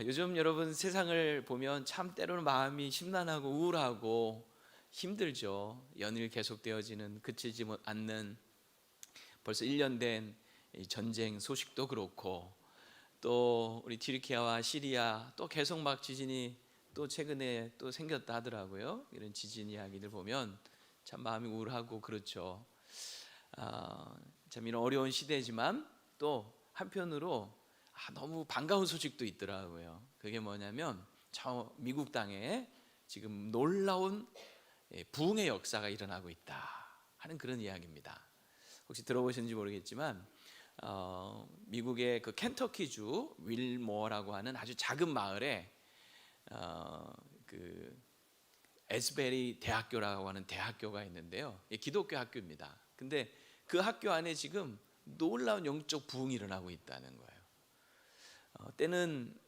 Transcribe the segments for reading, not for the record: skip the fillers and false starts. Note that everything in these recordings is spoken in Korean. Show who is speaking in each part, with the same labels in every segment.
Speaker 1: 요즘 여러분 세상을 보면 참 때로는 마음이 심란하고 우울하고 힘들죠. 연일 계속되어지는 그치지 않는 벌써 1년 된 전쟁 소식도 그렇고, 또 우리 튀르키예와 시리아 또 계속 막 지진이 또 최근에 또 생겼다 하더라고요. 이런 지진 이야기들 보면 참 마음이 우울하고 그렇죠. 참 이런 어려운 시대지만 또 한편으로 너무 반가운 소식도 있더라고요. 그게 뭐냐면 저 미국 땅에 지금 놀라운 부흥의 역사가 일어나고 있다 하는 그런 이야기입니다. 혹시 들어보셨는지 모르겠지만 미국의 그 켄터키주 윌모어라고 하는 아주 작은 마을에 그 에스베리 대학교라고 하는 대학교가 있는데요. 기독교 학교입니다. 근데 그 학교 안에 지금 놀라운 영적 부흥이 일어나고 있다는 거예요. 때는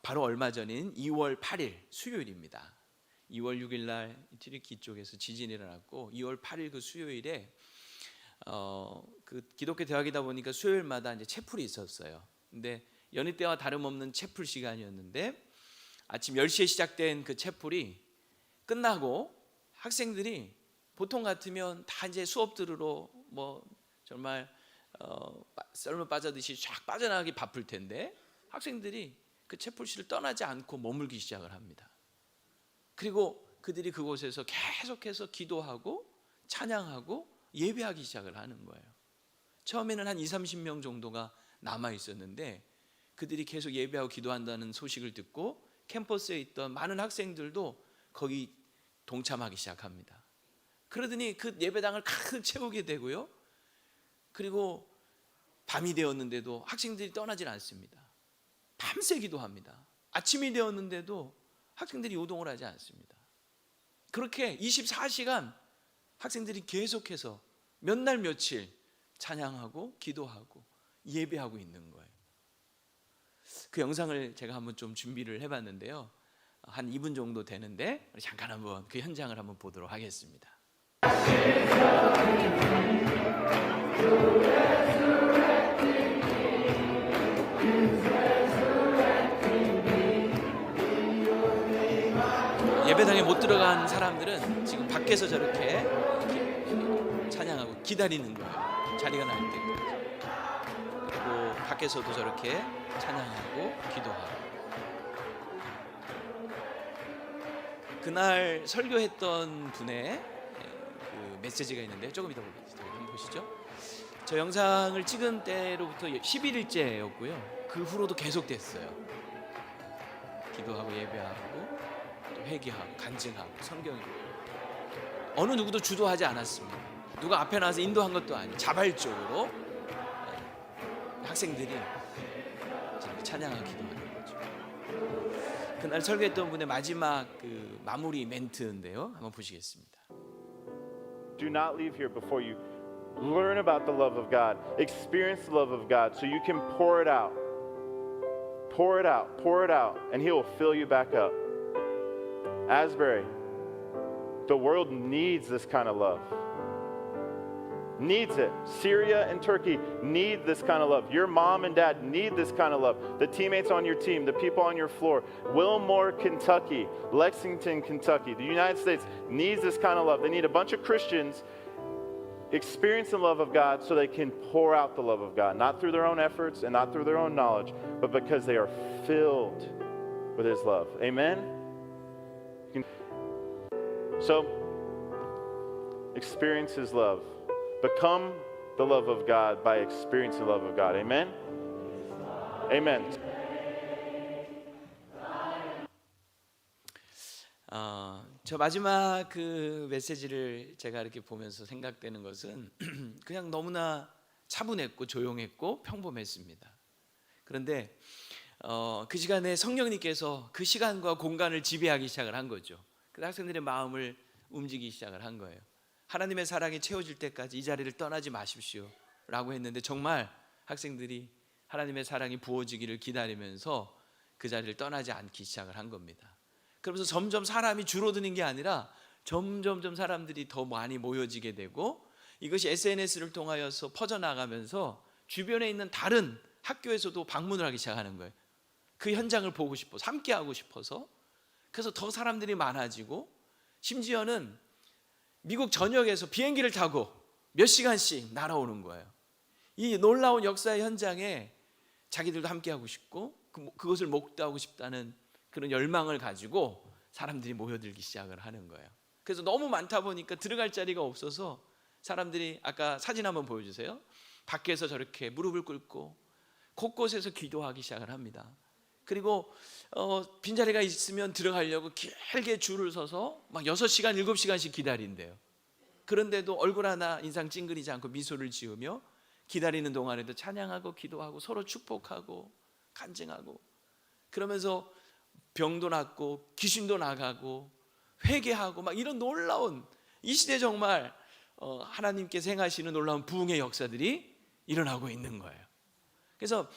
Speaker 1: 바로 얼마 전인 2월 8일 수요일입니다. 2월 6일 날 튀르키 쪽에서 지진이 일어났고 2월 8일 그 수요일에 그 기독교 대학이다 보니까 수요일마다 이제 채플이 있었어요. 근데 여느 때와 다름없는 채플 시간이었는데 아침 10시에 시작된 그 채플이 끝나고 학생들이 보통 같으면 다 이제 수업 들으러 뭐 정말 썰물 빠져듯이 쫙 빠져나가기 바쁠 텐데 학생들이 그 채플실을 떠나지 않고 머물기 시작을 합니다. 그리고 그들이 그곳에서 계속해서 기도하고 찬양하고 예배하기 시작을 하는 거예요. 처음에는 한 20-30명 정도가 남아 있었는데 그들이 계속 예배하고 기도한다는 소식을 듣고 캠퍼스에 있던 많은 학생들도 거기 동참하기 시작합니다. 그러더니 그 예배당을 가득 채우게 되고요. 그리고 밤이 되었는데도 학생들이 떠나질 않습니다. 밤새 기도합니다. 아침이 되었는데도 학생들이 요동을 하지 않습니다. 그렇게 24시간 학생들이 계속해서 몇 날 며칠 찬양하고 기도하고 예배하고 있는 거예요. 그 영상을 제가 한번 좀 준비를 해봤는데요. 한 2분 정도 되는데 우리 잠깐 한번 그 현장을 한번 보도록 하겠습니다. 예배당에 못 들어간 사람들은 지금 밖에서 저렇게 찬양하고 기다리는 거예요. 자리가 날 때까지. 그리고 밖에서도 저렇게 찬양하고 기도하고. 그날 설교했던 분의 그 메시지가 있는데 조금 이따 보겠습니다. 한번 보시죠. 저 영상을 찍은 때로부터 11일째였고요. 그 후로도 계속됐어요. 기도하고 예배하고 또 회개하고 간증하고 성경 읽고. 어느 누구도 주도하지 않았습니다. 누가 앞에 나와서 인도한 것도 아니고 자발적으로 학생들이 찬양하고 기도하는 거죠. 그날 설교했던 분의 마지막 그 마무리 멘트인데요. 한번 보시겠습니다.
Speaker 2: Do not leave here before you learn about the love of God, experience the love of God, so you can pour it out. Pour it out, pour it out, and He will fill you back up. Asbury, the world needs this kind of love. Needs it. Syria and Turkey need this kind of love. Your mom and dad need this kind of love. The teammates on your team, the people on your floor, Wilmore, Kentucky, Lexington, Kentucky, the United States needs this kind of love. They need a bunch of Christians experience the love of God so they can pour out the love of God, not through their own efforts and not through their own knowledge, but because they are filled with His love. Amen? So, experience His love. Become the love of God by experiencing the love of God. Amen? Amen.
Speaker 1: 저 마지막 그 메시지를 제가 이렇게 보면서 생각되는 것은 그냥 너무나 차분했고 조용했고 평범했습니다. 그런데 그 시간에 성령님께서 그 시간과 공간을 지배하기 시작을 한 거죠. 그 학생들의 마음을 움직이기 시작을 한 거예요. 하나님의 사랑이 채워질 때까지 이 자리를 떠나지 마십시오 라고 했는데 정말 학생들이 하나님의 사랑이 부어지기를 기다리면서 그 자리를 떠나지 않기 시작을 한 겁니다. 그러면서 점점 사람이 줄어드는 게 아니라 점점 사람들이 더 많이 모여지게 되고 이것이 SNS를 통하여서 퍼져나가면서 주변에 있는 다른 학교에서도 방문을 하기 시작하는 거예요. 그 현장을 보고 싶어서, 함께 하고 싶어서, 그래서 더 사람들이 많아지고, 심지어는 미국 전역에서 비행기를 타고 몇 시간씩 날아오는 거예요. 이 놀라운 역사의 현장에 자기들도 함께 하고 싶고 그것을 목도하고 싶다는 그런 열망을 가지고 사람들이 모여들기 시작을 하는 거예요. 그래서 너무 많다 보니까 들어갈 자리가 없어서 사람들이, 아까 사진 한번 보여주세요. 밖에서 저렇게 무릎을 꿇고 곳곳에서 기도하기 시작을 합니다. 그리고 빈자리가 있으면 들어가려고 길게 줄을 서서 막 6시간, 7시간씩 기다린대요. 그런데도 얼굴 하나 인상 찡그리지 않고 미소를 지으며 기다리는 동안에도 찬양하고 기도하고 서로 축복하고 간증하고, 그러면서 병도 낫고 귀신도 나가고 회개하고 막 이런 놀라운, 이 시대 정말 하나님께서 행하시는 놀라운 부흥의 역사들이 일어나고 있는 거예요. 그래서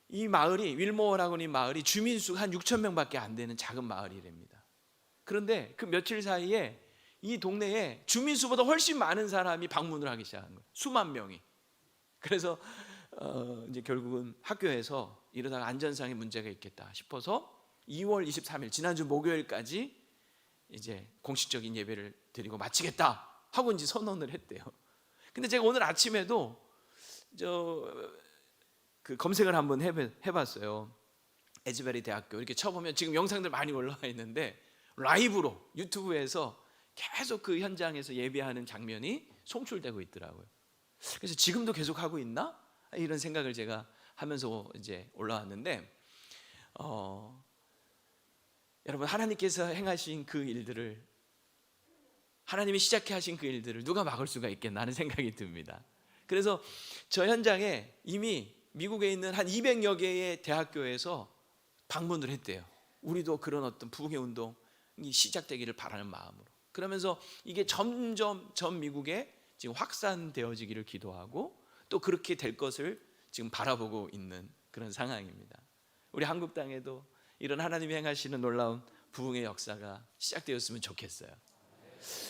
Speaker 1: 이 마을이, 윌모어라고 하는 이 마을이 주민수가 한 6천 명밖에 안 되는 작은 마을이랍니다. 그런데 그 며칠 사이에 이 동네에 주민수보다 훨씬 많은 사람이 방문을 하기 시작한 거예요. 수만 명이. 그래서 이제 결국은 학교에서 이러다가 안전상의 문제가 있겠다 싶어서 2월 23일 지난주 목요일까지 이제 공식적인 예배를 드리고 마치겠다 하고 이제 선언을 했대요. 근데 제가 오늘 아침에도 그 검색을 한번 해봤어요. 에즈베리 대학교 이렇게 쳐보면 지금 영상들 많이 올라와 있는데 라이브로 유튜브에서 계속 그 현장에서 예배하는 장면이 송출되고 있더라고요. 그래서 지금도 계속 하고 있나? 이런 생각을 제가 하면서 이제 올라왔는데, 여러분, 하나님께서 행하신 그 일들을, 하나님이 시작해 하신 그 일들을 누가 막을 수가 있겠나 하는 생각이 듭니다. 그래서 저 현장에 이미 미국에 있는 한 200여 개의 대학교에서 방문을 했대요. 우리도 그런 어떤 부흥의 운동이 시작되기를 바라는 마음으로. 그러면서 이게 점점 전 미국에 지금 확산되어지기를 기도하고 또 그렇게 될 것을 지금 바라보고 있는 그런 상황입니다. 우리 한국 땅에도 이런 하나님이 행하시는 놀라운 부흥의 역사가 시작되었으면 좋겠어요.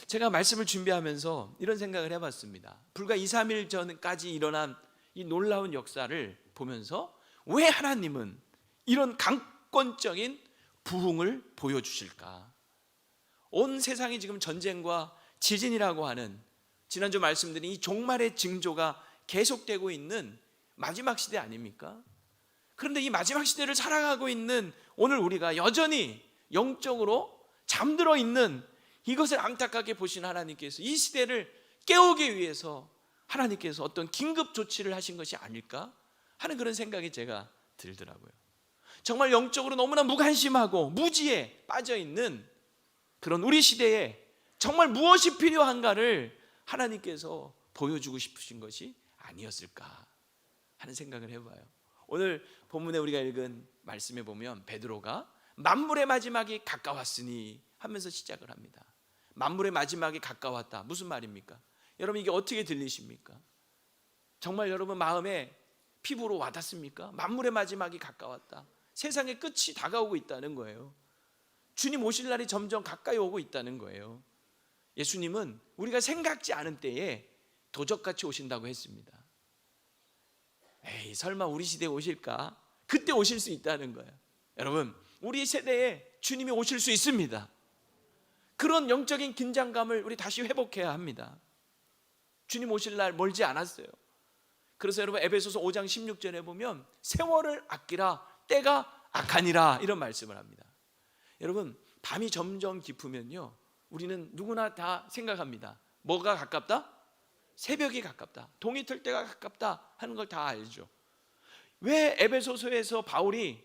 Speaker 1: 제가 말씀을 준비하면서 이런 생각을 해봤습니다. 불과 2, 3일 전까지 일어난 이 놀라운 역사를 보면서 왜 하나님은 이런 강권적인 부흥을 보여주실까? 온 세상이 지금 전쟁과 지진이라고 하는, 지난주 말씀드린 이 종말의 징조가 계속되고 있는 마지막 시대 아닙니까? 그런데 이 마지막 시대를 살아가고 있는 오늘 우리가 여전히 영적으로 잠들어 있는 이것을 안타깝게 보신 하나님께서 이 시대를 깨우기 위해서 하나님께서 어떤 긴급 조치를 하신 것이 아닐까 하는 그런 생각이 제가 들더라고요. 정말 영적으로 너무나 무관심하고 무지에 빠져 있는 그런 우리 시대에 정말 무엇이 필요한가를 하나님께서 보여주고 싶으신 것이 아니었을까 하는 생각을 해봐요. 오늘 본문에 우리가 읽은 말씀에 보면 베드로가 만물의 마지막이 가까웠으니 하면서 시작을 합니다. 만물의 마지막이 가까웠다. 무슨 말입니까? 여러분, 이게 어떻게 들리십니까? 정말 여러분 마음에 피부로 와닿습니까? 만물의 마지막이 가까웠다. 세상의 끝이 다가오고 있다는 거예요. 주님 오실 날이 점점 가까이 오고 있다는 거예요. 예수님은 우리가 생각지 않은 때에 도적같이 오신다고 했습니다. 에이, 설마 우리 시대에 오실까? 그때 오실 수 있다는 거예요. 여러분, 우리 세대에 주님이 오실 수 있습니다. 그런 영적인 긴장감을 우리 다시 회복해야 합니다. 주님 오실 날 멀지 않았어요. 그래서 여러분 에베소서 5장 16절에 보면 세월을 아끼라 때가 악하니라 이런 말씀을 합니다. 여러분, 밤이 점점 깊으면요 우리는 누구나 다 생각합니다. 뭐가 가깝다? 새벽이 가깝다. 동이 틀 때가 가깝다 하는 걸 다 알죠. 왜 에베소서에서 바울이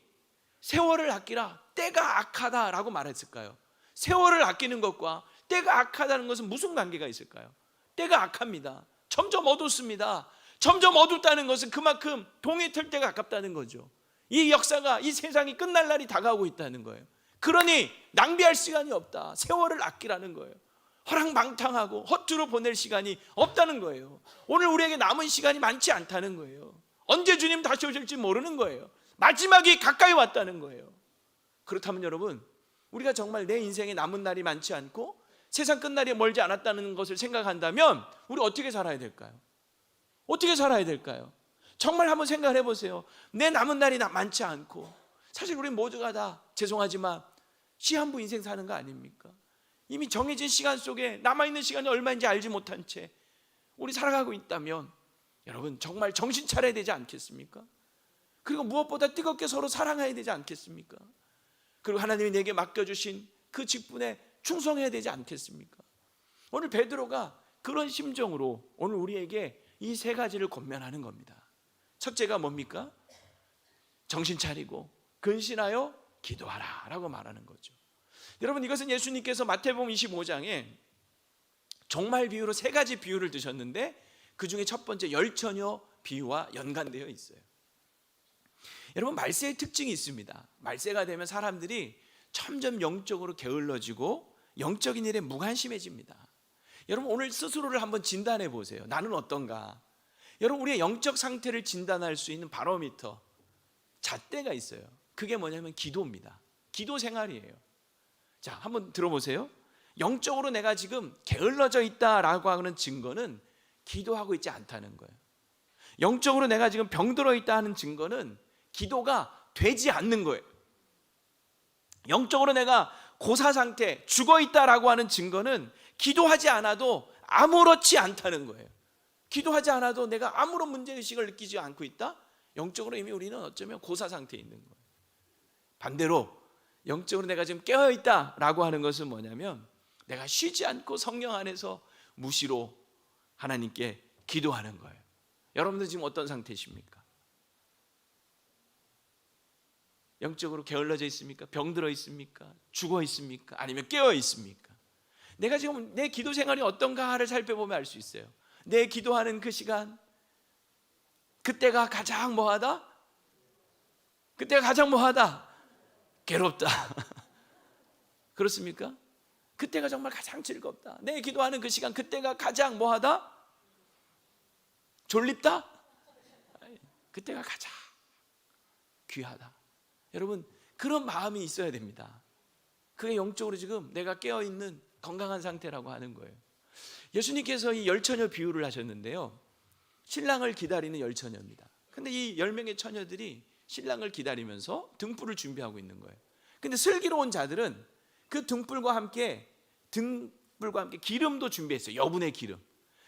Speaker 1: 세월을 아끼라 때가 악하다라고 말했을까요? 세월을 아끼는 것과 때가 악하다는 것은 무슨 관계가 있을까요? 때가 악합니다. 점점 어둡습니다. 점점 어둡다는 것은 그만큼 동이 틀 때가 가깝다는 거죠. 이 역사가, 이 세상이 끝날 날이 다가오고 있다는 거예요. 그러니 낭비할 시간이 없다. 세월을 아끼라는 거예요. 허랑방탕하고 허투루 보낼 시간이 없다는 거예요. 오늘 우리에게 남은 시간이 많지 않다는 거예요. 언제 주님 다시 오실지 모르는 거예요. 마지막이 가까이 왔다는 거예요. 그렇다면 여러분, 우리가 정말 내 인생에 남은 날이 많지 않고 세상 끝날이 멀지 않았다는 것을 생각한다면 우리 어떻게 살아야 될까요? 어떻게 살아야 될까요? 정말 한번 생각을 해보세요. 내 남은 날이 많지 않고 사실 우리 모두가 다 죄송하지만 시한부 인생 사는 거 아닙니까? 이미 정해진 시간 속에 남아있는 시간이 얼마인지 알지 못한 채 우리 살아가고 있다면 여러분 정말 정신 차려야 되지 않겠습니까? 그리고 무엇보다 뜨겁게 서로 사랑해야 되지 않겠습니까? 그리고 하나님이 내게 맡겨주신 그 직분에 충성해야 되지 않겠습니까? 오늘 베드로가 그런 심정으로 오늘 우리에게 이 세 가지를 권면하는 겁니다. 첫째가 뭡니까? 정신 차리고 근신하여 기도하라 라고 말하는 거죠. 여러분, 이것은 예수님께서 마태복음 25장에 종말 비유로 세 가지 비유를 드셨는데 그 중에 첫 번째 열처녀 비유와 연관되어 있어요. 여러분, 말세의 특징이 있습니다. 말세가 되면 사람들이 점점 영적으로 게을러지고 영적인 일에 무관심해집니다. 여러분, 오늘 스스로를 한번 진단해 보세요. 나는 어떤가? 여러분, 우리의 영적 상태를 진단할 수 있는 바로미터, 잣대가 있어요. 그게 뭐냐면 기도입니다. 기도 생활이에요. 자, 한번 들어보세요. 영적으로 내가 지금 게을러져 있다라고 하는 증거는 기도하고 있지 않다는 거예요. 영적으로 내가 지금 병들어 있다 하는 증거는 기도가 되지 않는 거예요. 영적으로 내가 고사 상태, 죽어 있다라고 하는 증거는 기도하지 않아도 아무렇지 않다는 거예요. 기도하지 않아도 내가 아무런 문제의식을 느끼지 않고 있다? 영적으로 이미 우리는 어쩌면 고사 상태에 있는 거예요. 반대로 영적으로 내가 지금 깨어있다라고 하는 것은 뭐냐면 내가 쉬지 않고 성령 안에서 무시로 하나님께 기도하는 거예요. 여러분들 지금 어떤 상태십니까? 영적으로 게을러져 있습니까? 병들어 있습니까? 죽어 있습니까? 아니면 깨어 있습니까? 내가 지금 내 기도 생활이 어떤가를 살펴보면 알 수 있어요. 내 기도하는 그 시간, 그때가 가장 뭐하다? 그때가 가장 뭐하다? 괴롭다. 그렇습니까? 그때가 정말 가장 즐겁다. 내 기도하는 그 시간, 그때가 가장 뭐하다? 졸립다? 그때가 가장 귀하다. 여러분, 그런 마음이 있어야 됩니다. 그게 영적으로 지금 내가 깨어있는 건강한 상태라고 하는 거예요. 예수님께서 이 열처녀 비유를 하셨는데요, 신랑을 기다리는 열처녀입니다. 근데 이 10명의 처녀들이 신랑을 기다리면서 등불을 준비하고 있는 거예요. 근데 슬기로운 자들은 그 등불과 함께 기름도 준비했어요. 여분의 기름.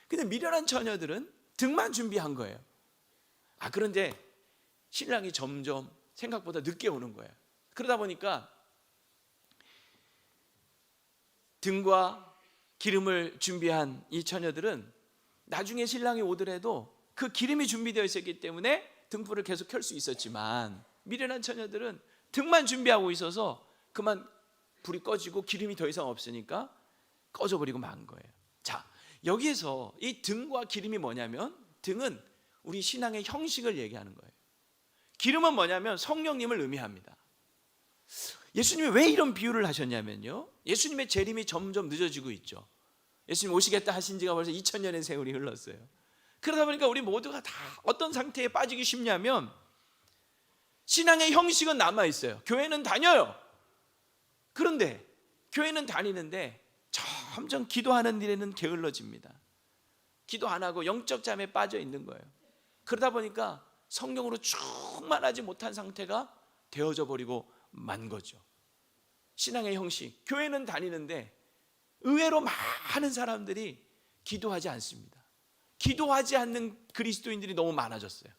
Speaker 1: 근데 미련한 처녀들은 등만 준비한 거예요. 그런데 신랑이 점점 생각보다 늦게 오는 거예요. 그러다 보니까 등과 기름을 준비한 이 처녀들은 나중에 신랑이 오더라도 그 기름이 준비되어 있었기 때문에 등불을 계속 켤 수 있었지만, 미련한 처녀들은 등만 준비하고 있어서 그만 불이 꺼지고 기름이 더 이상 없으니까 꺼져버리고 만 거예요. 자, 여기에서 이 등과 기름이 뭐냐면, 등은 우리 신앙의 형식을 얘기하는 거예요. 기름은 뭐냐면 성령님을 의미합니다. 예수님이 왜 이런 비유를 하셨냐면요, 예수님의 재림이 점점 늦어지고 있죠. 예수님 오시겠다 하신 지가 벌써 2000년의 세월이 흘렀어요. 그러다 보니까 우리 모두가 다 어떤 상태에 빠지기 쉽냐면, 신앙의 형식은 남아있어요. 교회는 다녀요. 그런데 교회는 다니는데 점점 기도하는 일에는 게을러집니다. 기도 안 하고 영적 잠에 빠져 있는 거예요. 그러다 보니까 성령으로 충만하지 못한 상태가 되어져 버리고 만 거죠. 신앙의 형식, 교회는 다니는데 의외로 많은 사람들이 기도하지 않습니다. 기도하지 않는 그리스도인들이 너무 많아졌어요.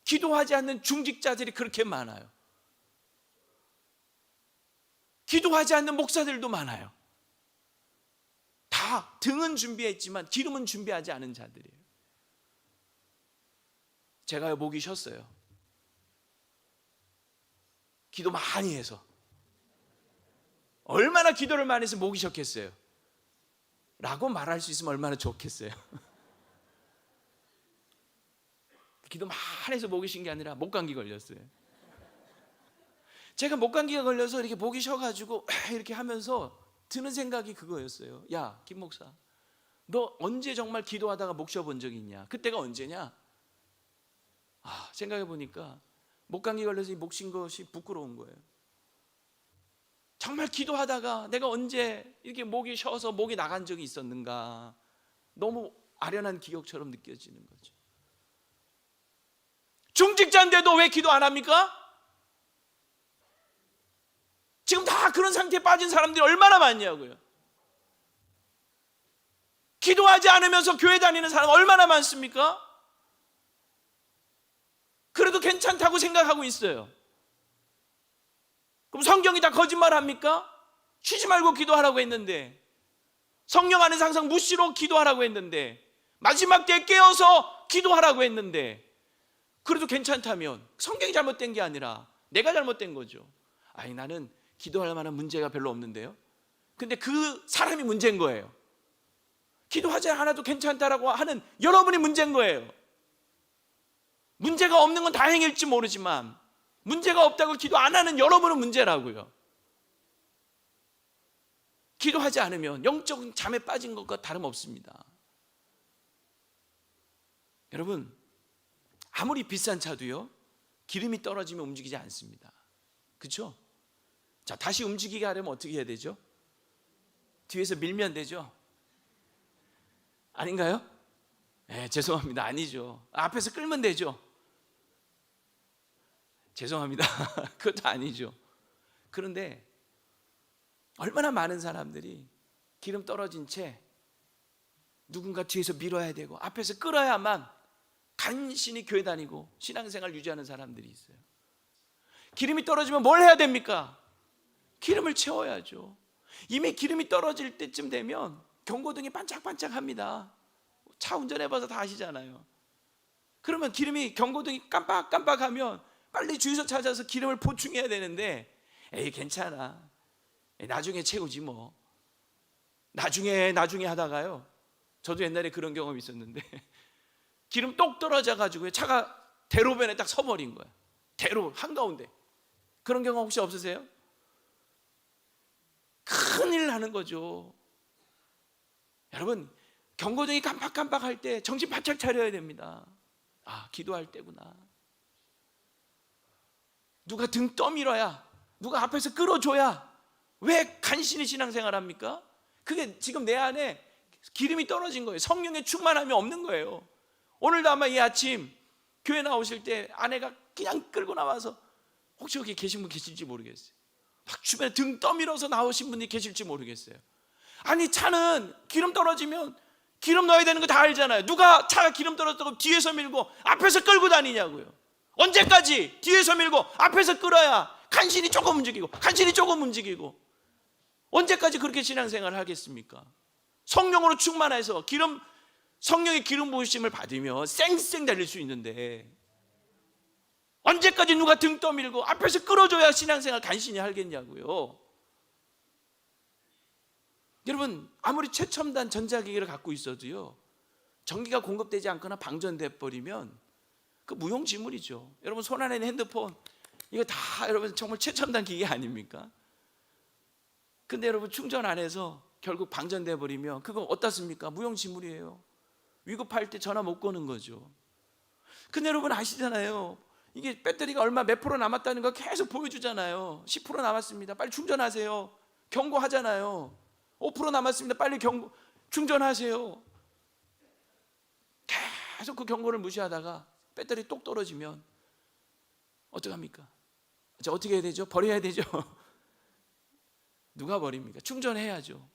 Speaker 1: 기도하지 않는 중직자들이 그렇게 많아요. 기도하지 않는 목사들도 많아요. 다 등은 준비했지만 기름은 준비하지 않은 자들이에요. 제가요, 목이 쉬었어요. 기도 많이 해서. 얼마나 기도를 많이 해서 목이 쉬었겠어요? 라고 말할 수 있으면 얼마나 좋겠어요. 기도 많이 해서 목이 쉰 게 아니라 목감기 걸렸어요. 제가 목감기가 걸려서 이렇게 목이 쉬어가지고 이렇게 하면서 드는 생각이 그거였어요. 야, 김 목사, 너 언제 정말 기도하다가 목 쉬어본 적이 있냐? 그때가 언제냐? 생각해 보니까 목감기 걸려서 목 쉰 것이 부끄러운 거예요. 정말 기도하다가 내가 언제 이렇게 목이 쉬어서 목이 나간 적이 있었는가? 너무 아련한 기억처럼 느껴지는 거죠. 중직자인데도 왜 기도 안 합니까? 지금 다 그런 상태에 빠진 사람들이 얼마나 많냐고요. 기도하지 않으면서 교회 다니는 사람 얼마나 많습니까? 그래도 괜찮다고 생각하고 있어요. 그럼 성경이 다 거짓말합니까? 쉬지 말고 기도하라고 했는데, 성령 안에서 항상 무시로 기도하라고 했는데, 마지막 때에 깨어서 기도하라고 했는데, 그래도 괜찮다면 성경이 잘못된 게 아니라 내가 잘못된 거죠. 아니, 나는 기도할 만한 문제가 별로 없는데요. 근데 그 사람이 문제인 거예요. 기도하지 않아도 괜찮다라고 하는 여러분이 문제인 거예요. 문제가 없는 건 다행일지 모르지만 문제가 없다고 기도 안 하는 여러분은 문제라고요. 기도하지 않으면 영적 잠에 빠진 것과 다름없습니다. 여러분, 아무리 비싼 차도요, 기름이 떨어지면 움직이지 않습니다. 그렇죠? 자, 다시 움직이게 하려면 어떻게 해야 되죠? 뒤에서 밀면 되죠? 아닌가요? 네, 죄송합니다. 아니죠. 앞에서 끌면 되죠? 죄송합니다. 그것도 아니죠. 그런데 얼마나 많은 사람들이 기름 떨어진 채 누군가 뒤에서 밀어야 되고 앞에서 끌어야만 간신히 교회 다니고 신앙생활 유지하는 사람들이 있어요. 기름이 떨어지면 뭘 해야 됩니까? 기름을 채워야죠. 이미 기름이 떨어질 때쯤 되면 경고등이 반짝반짝합니다. 차 운전해봐서 다 아시잖아요. 그러면 기름이 경고등이 깜빡깜빡하면 빨리 주유소 찾아서 기름을 보충해야 되는데, 에이 괜찮아, 나중에 채우지 뭐, 나중에 하다가요, 저도 옛날에 그런 경험이 있었는데 기름 똑 떨어져 가지고 차가 대로변에 딱 서버린 거야. 대로 한가운데. 그런 경험 혹시 없으세요? 큰일 나는 거죠. 여러분, 경고등이 깜빡깜빡할 때 정신 바짝 차려야 됩니다. 아, 기도할 때구나. 누가 등 떠밀어야, 누가 앞에서 끌어줘야 왜 간신히 신앙생활 합니까? 그게 지금 내 안에 기름이 떨어진 거예요. 성령의 충만함이 없는 거예요. 오늘도 아마 이 아침 교회 나오실 때 아내가 그냥 끌고 나와서, 혹시 여기 계신 분 계실지 모르겠어요. 막 주변에 등 떠밀어서 나오신 분이 계실지 모르겠어요. 아니, 차는 기름 떨어지면 기름 넣어야 되는 거 다 알잖아요. 누가 차가 기름 떨어졌다고 뒤에서 밀고 앞에서 끌고 다니냐고요. 언제까지 뒤에서 밀고 앞에서 끌어야 간신히 조금 움직이고 간신히 조금 움직이고, 언제까지 그렇게 신앙생활을 하겠습니까? 성령으로 충만해서 성령의 기름 부으심을 받으며 쌩쌩 달릴 수 있는데, 언제까지 누가 등 떠밀고 앞에서 끌어줘야 신앙생활 간신히 하겠냐고요. 여러분, 아무리 최첨단 전자기기를 갖고 있어도요, 전기가 공급되지 않거나 방전돼 버리면 그 무용지물이죠. 여러분, 손 안에 있는 핸드폰, 이거 다 여러분 정말 최첨단 기기 아닙니까? 근데 여러분, 충전 안 해서 결국 방전돼 버리면 그거 어떻습니까? 무용지물이에요. 위급할 때 전화 못 거는 거죠. 근데 여러분 아시잖아요, 이게 배터리가 얼마 몇 프로 남았다는 거 계속 보여주잖아요. 10% 남았습니다, 빨리 충전하세요. 경고하잖아요. 5% 남았습니다, 빨리 충전하세요. 계속 그 경고를 무시하다가 배터리 똑 떨어지면 어떡합니까? 자, 어떻게 해야 되죠? 버려야 되죠. 누가 버립니까? 충전해야죠.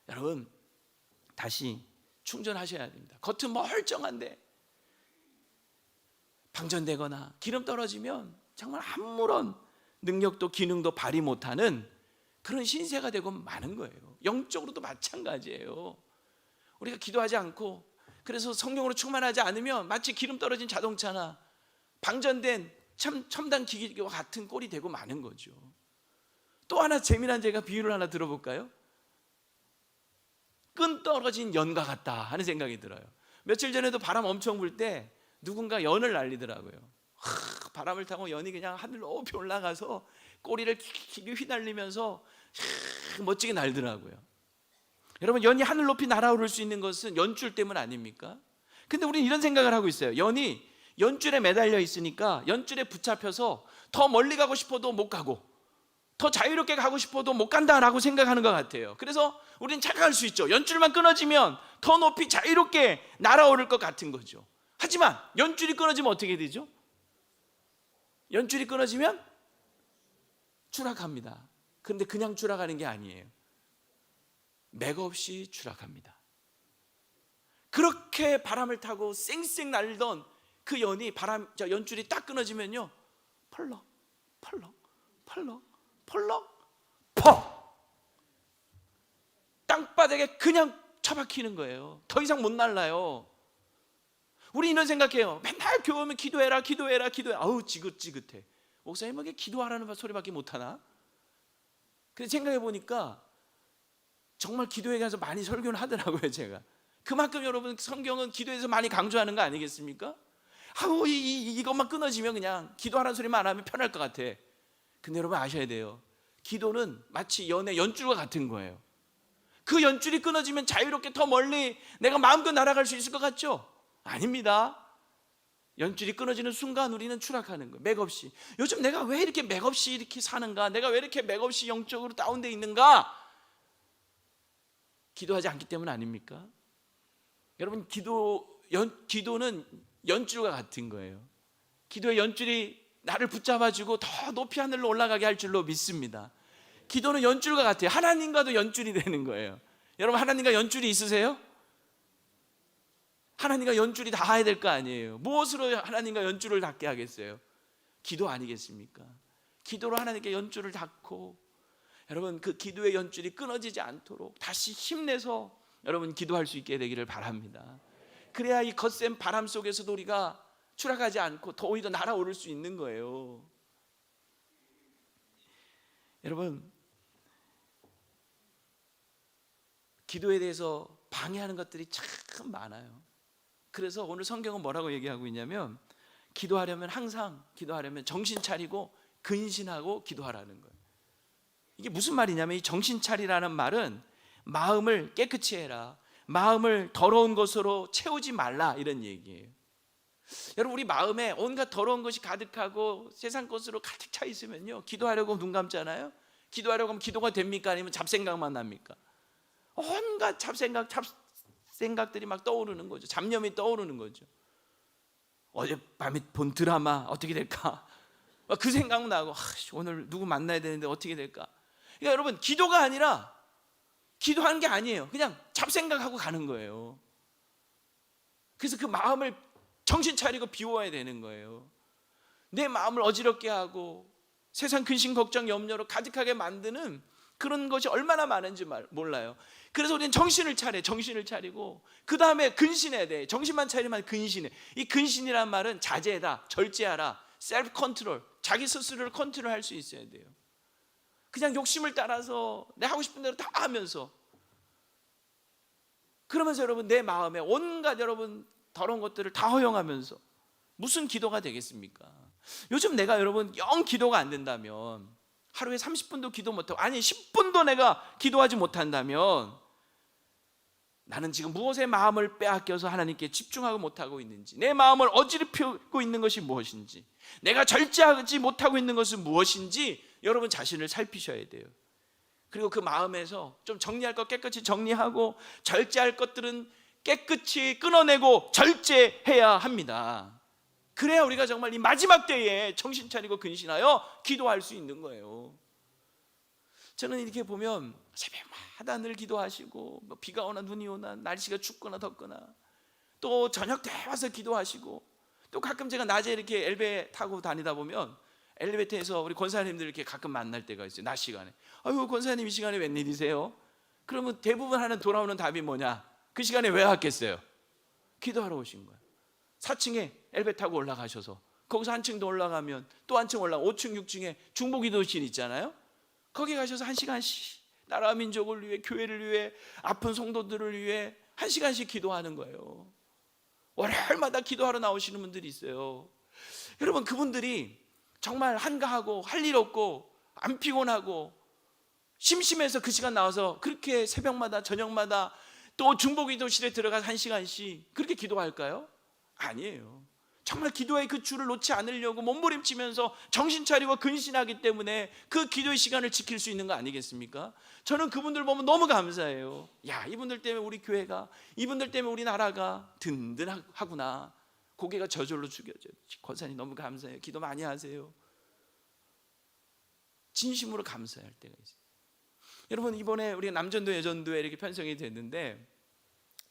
Speaker 1: 여러분, 다시 충전하셔야 됩니다. 겉은 멀쩡한데 방전되거나 기름 떨어지면 정말 아무런 능력도 기능도 발휘 못하는 그런 신세가 되고 마는 거예요. 영적으로도 마찬가지예요. 우리가 기도하지 않고, 그래서 성령으로 충만하지 않으면 마치 기름 떨어진 자동차나 방전된 첨단 기기와 같은 꼴이 되고 마는 거죠. 또 하나 재미난 제가 비유를 하나 들어볼까요? 끈 떨어진 연과 같다 하는 생각이 들어요. 며칠 전에도 바람 엄청 불 때 누군가 연을 날리더라고요. 바람을 타고 연이 그냥 하늘 높이 올라가서 꼬리를 길게 휘날리면서 멋지게 날더라고요. 여러분, 연이 하늘 높이 날아오를 수 있는 것은 연줄 때문 아닙니까? 근데 우리는 이런 생각을 하고 있어요. 연이 연줄에 매달려 있으니까 연줄에 붙잡혀서 더 멀리 가고 싶어도 못 가고 더 자유롭게 가고 싶어도 못 간다라고 생각하는 것 같아요. 그래서 우리는 착각할 수 있죠. 연줄만 끊어지면 더 높이 자유롭게 날아오를 것 같은 거죠. 하지만 연줄이 끊어지면 어떻게 되죠? 연줄이 끊어지면 추락합니다. 그런데 그냥 추락하는 게 아니에요. 맥없이 추락합니다. 그렇게 바람을 타고 쌩쌩 날던 그 연줄이 딱 끊어지면요, 펄럭 펄럭 펄럭 펄럭 퍽, 땅바닥에 그냥 처박히는 거예요. 더 이상 못 날라요. 우리 이런 생각해요. 맨날 교회 오면 기도해라 기도해라 기도해. 아우 지긋지긋해. 목사님에게 기도하라는 소리밖에 못하나? 근데 생각해 보니까 정말 기도에 가서 많이 설교를 하더라고요. 제가 그만큼 여러분 성경은 기도에서 많이 강조하는 거 아니겠습니까? 아우 이것만 끊어지면 그냥 기도하라는 소리만 안 하면 편할 것 같아. 근데 여러분 아셔야 돼요. 기도는 마치 연줄과 같은 거예요. 그 연줄이 끊어지면 자유롭게 더 멀리 내가 마음껏 날아갈 수 있을 것 같죠? 아닙니다. 연줄이 끊어지는 순간 우리는 추락하는 거예요. 맥없이. 요즘 내가 왜 이렇게 맥없이 이렇게 사는가? 내가 왜 이렇게 맥없이 영적으로 다운되어 있는가? 기도하지 않기 때문 아닙니까? 여러분 기도는 연줄과 같은 거예요. 기도의 연줄이 나를 붙잡아주고 더 높이 하늘로 올라가게 할 줄로 믿습니다. 기도는 연줄과 같아요. 하나님과도 연줄이 되는 거예요. 여러분 하나님과 연줄이 있으세요? 하나님과 연줄이 닿아야 될 거 아니에요. 무엇으로 하나님과 연줄을 닿게 하겠어요? 기도 아니겠습니까? 기도로 하나님께 연줄을 닿고, 여러분 그 기도의 연줄이 끊어지지 않도록 다시 힘내서 여러분 기도할 수 있게 되기를 바랍니다. 그래야 이 거센 바람 속에서도 우리가 추락하지 않고 더 오히려 날아오를 수 있는 거예요. 여러분 기도에 대해서 방해하는 것들이 참 많아요. 그래서 오늘 성경은 뭐라고 얘기하고 있냐면, 항상 기도하려면 정신 차리고 근신하고 기도하라는 거예요. 이게 무슨 말이냐면, 이 정신 차리라는 말은 마음을 깨끗이 해라, 마음을 더러운 것으로 채우지 말라, 이런 얘기예요. 여러분 우리 마음에 온갖 더러운 것이 가득하고 세상 것으로 가득 차 있으면요, 기도하려고 눈 감잖아요. 기도하려고 하면 기도가 됩니까? 아니면 잡생각만 납니까? 온갖 잡생각들이 막 떠오르는 거죠. 잡념이 떠오르는 거죠. 어젯밤에 본 드라마 어떻게 될까? 그 생각 나고, 오늘 누구 만나야 되는데 어떻게 될까? 그러니까 여러분 기도가 아니라, 기도하는 게 아니에요. 그냥 잡생각하고 가는 거예요. 그래서 그 마음을 정신 차리고 비워야 되는 거예요. 내 마음을 어지럽게 하고 세상 근심 걱정 염려로 가득하게 만드는 그런 것이 얼마나 많은지 몰라요. 그래서 우리는 정신을 차리고 그 다음에 근신해야 돼. 정신만 차리면 근신해. 이 근신이란 말은 자제다, 절제하라, 셀프 컨트롤, 자기 스스로를 컨트롤할 수 있어야 돼요. 그냥 욕심을 따라서 내 하고 싶은 대로 다 하면서, 그러면서 여러분 내 마음에 온갖 여러분 더러운 것들을 다 허용하면서 무슨 기도가 되겠습니까? 요즘 내가 여러분 영 기도가 안 된다면, 하루에 30분도 기도 못하고, 아니 10분도 내가 기도하지 못한다면, 나는 지금 무엇에 마음을 빼앗겨서 하나님께 집중하고 못하고 있는지, 내 마음을 어지럽히고 있는 것이 무엇인지, 내가 절제하지 못하고 있는 것은 무엇인지 여러분 자신을 살피셔야 돼요. 그리고 그 마음에서 좀 정리할 것 깨끗이 정리하고, 절제할 것들은 깨끗이 끊어내고 절제해야 합니다. 그래야 우리가 정말 이 마지막 때에 정신 차리고 근신하여 기도할 수 있는 거예요. 저는 이렇게 보면 새벽마다 늘 기도하시고, 뭐 비가 오나 눈이 오나 날씨가 춥거나 덥거나, 또 저녁 때 와서 기도하시고, 또 가끔 제가 낮에 이렇게 엘베 타고 다니다 보면 엘리베이터에서 우리 권사님들 이렇게 가끔 만날 때가 있어요. 낮 시간에. 아유 권사님 이 시간에 웬일이세요? 그러면 대부분 하는 돌아오는 답이 뭐냐? 그 시간에 왜 왔겠어요? 기도하러 오신 거예요. 4층에 엘베 타고 올라가셔서 거기서 한층 더 올라가면 또 한층 올라가 5층 6층에 중보기도실 있잖아요. 거기 가셔서 1시간씩 나라와 민족을 위해, 교회를 위해, 아픈 성도들을 위해 1시간씩 기도하는 거예요. 월요일마다 기도하러 나오시는 분들이 있어요. 여러분 그분들이 정말 한가하고 할 일 없고 안 피곤하고 심심해서 그 시간 나와서 그렇게 새벽마다 저녁마다 또 중보기도실에 들어가서 1시간씩 그렇게 기도할까요? 아니에요. 정말 기도의 그 줄을 놓지 않으려고 몸부림치면서 정신 차리고 근신하기 때문에 그 기도의 시간을 지킬 수 있는 거 아니겠습니까? 저는 그분들 보면 너무 감사해요. 야, 이분들 때문에 우리 교회가, 이분들 때문에 우리 나라가 든든하구나. 고개가 저절로 숙여져요. 권사님 너무 감사해요. 기도 많이 하세요. 진심으로 감사할 때가 있어요. 여러분, 이번에 우리가 남전도 여전도에 이렇게 편성이 됐는데